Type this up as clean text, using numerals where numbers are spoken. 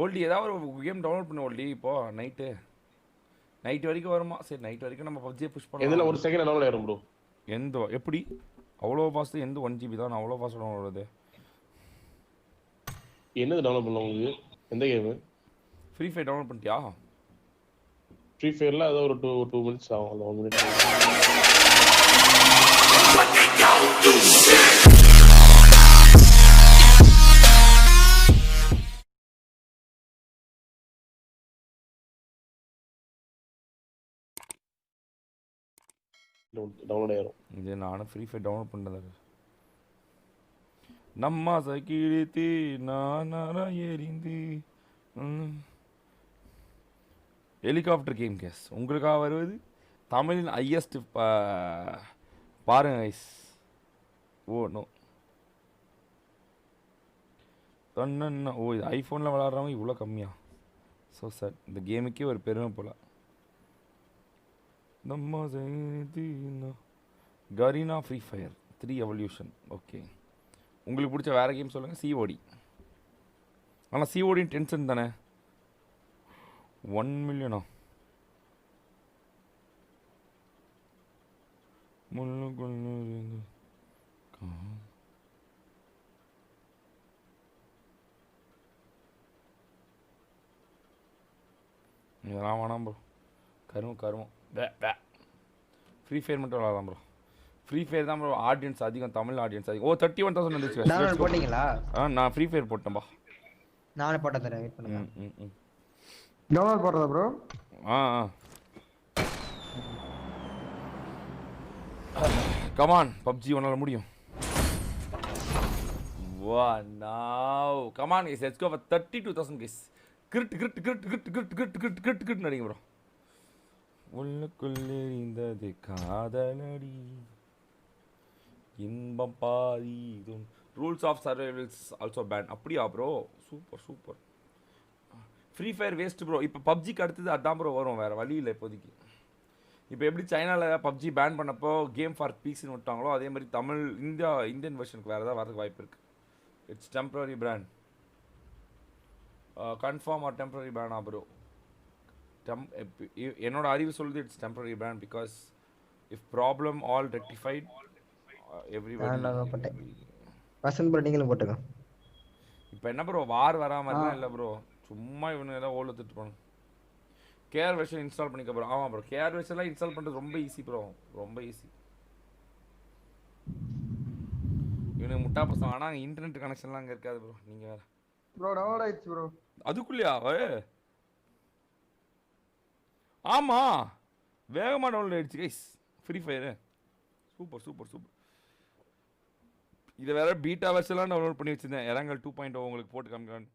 ஓல்டி ஏதாவது ஒரு game download பண்ண ஓல்டி இப்போ நைட் வரைக்கும் வருமா? சரி நைட் வரைக்கும் நம்ம பப்ஜியை புஷ் பண்ணலாம். எதில் ஒரு செகண்ட் டவுன்லோட் ஆயிரும் ப்ரோ. எந்த எப்படி அவ்வளோ ஃபாஸ்ட்டு? எந்த 1 GB தான் அவ்வளோ ஃபாஸ்ட் டவுன்லோட் வருது? என்னது டவுன்லோட் பண்ணலாம் உங்களுக்கு? எந்த கேமு? ஃப்ரீ ஃபயர் டவுன்லோட் பண்ணிட்டியா? ஃப்ரீ ஃபயரில் ஏதோ ஒரு 2 minutes ஆகும். அந்த 1 minute டவுன்லோட் ஆயிரும். இது நானும் ஃப்ரீ ஃபயர் டவுன்லோட் பண்ணது. நம்ம சகிழித்து நான் எரிந்து ஹெலிகாப்டர் கேம் கேஸ் உங்களுக்காக வருவது தமிழின் ஹையஸ்ட். பாருங்க கைஸ். ஓ நோ தன்னா ஓ இது ஐஃபோனில் விளாட்றவங்க இவ்வளோ கம்மியா? ஸோ சார் இந்த கேமுக்கே ஒரு பெருமை போல். நம்ம Kareena free fire 3 evolution. Okay உங்களுக்கு பிடிச்ச வேறு கேம் சொல்லுங்கள். சிஓடி. ஆனால் சிஓடின்னு டென்ஷன் தானே. 1 million இதெல்லாம் வேணாம் ப்ரோ. கருமம் ஃப்ரீ ஃபயர் மட்டும் விளாடலாம் ப்ரோ. ஃப்ரீ ஃபயர் தான் ப்ரோ ஆடியன்ஸ் அதிகம், தமிழ் ஆடியன்ஸ் அதிகம். ஓ 31,000 வந்துச்சு. போட்டீங்களா? நான் ஃப்ரீ ஃபயர் போட்டேன்பா. நானே போட்ட தரேன், வெயிட் பண்ணுங்க. டவுன்லோட் போடுறதா ப்ரோ? கமான் பப்ஜி உன்னால முடியும். வா now come on guys, let's go for 32,000 guys. கிரிட் நடிங்க ப்ரோ. உள்ளுக்குள்ளே இருந்தது காதலடி இன்பம் பாதி. Rules of survivals also ban. அப்படியா bro? Super. Free fire waste bro. இப்போ பப்ஜிக்கு அடுத்தது அதான் ப்ரோ வரும், வேறு வழி இல்லை இப்போதைக்கு. இப்போ எப்படி சைனாவில் பப்ஜி பேன் பண்ணப்போ கேம் ஃபார் பீஸ்ன்னு விட்டாங்களோ, அதே மாதிரி இந்தியன் வெர்ஷனுக்கு வேறு ஏதாவது வரதுக்கு வாய்ப்பு இருக்குது. It's temporary ban. Confirm or temporary பேனா ப்ரோ? என்னோட அறிவு சொல்லுது it's temporary ban. Because if problem all rectified everybody. Vasanth bro நீங்களும் போட்டுங்க. இப்போ என்ன ப்ரோ வார் வராமல் இல்லை ப்ரோ, சும்மா இவனு ஏதாவது ஓடுத்துட்டு போகணும். கேஆர் வெர்ஷன் இன்ஸ்டால் பண்ணிக்க ப்ரோ. ஆமாம் ப்ரோ, கேஆர் வெர்ஷன்லாம் இன்ஸ்டால் பண்ணுறது ரொம்ப ஈஸி ப்ரோ, ரொம்ப ஈஸி. இவனுக்கு முட்டா பசங்க. ஆனால் இன்டர்நெட் கனெக்ஷன்லாம் அங்கே இருக்காது ப்ரோ. நீங்கள் வேறு ப்ரோ டவுன்லோட் ஆயிடுச்சு ப்ரோ. அதுக்குள்ளேயா? ஆமாம் வேகமாக டவுன்லோட் ஆயிடுச்சு கைஸ் ஃப்ரீ ஃபயரு. சூப்பர். இதை வேறு பீட்டா வெர்ஷன்லாம் டவுன்லோட் பண்ணி வச்சுருந்தேன். இறங்கல் 2.0 உங்களுக்கு போட்டு காமிக்கிறான்னு.